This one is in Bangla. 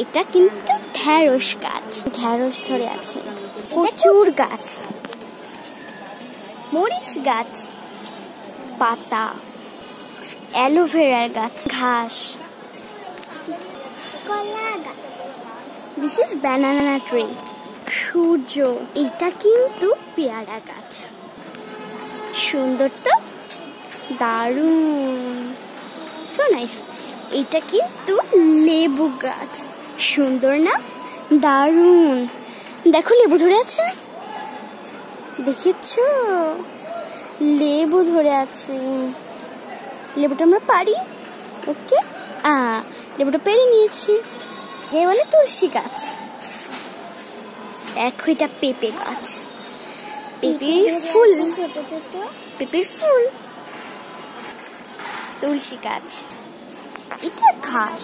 এটা কিন্তু ঢেঁড়স গাছ, ঢেঁড়স ধরে আছে। কচুর গাছ, মরিচ গাছ, পাতা, অ্যালোভেরার গাছ, ঘাস, কলা গাছ। This is banana tree. সূর্য, এটা কিন্তু পেয়ারা গাছ। সুন্দর তো, দারুণ, সো নাইস। এটা কিন্তু লেবু গাছ। সুন্দর না, দারুণ। দেখো লেবু ধরে আছে, দেখেছো? লেবু ধরে আছে। লেবুটা আমরা পারি। ওকে, লেবুটা পেরে নিয়েছি। এ বলে তুলসী গাছ। দেখো এটা পেঁপে গাছ, পেঁপে ফুল, ছোট ছোট পেঁপে ফুল। তুলসী গাছ, এটা ঘাস।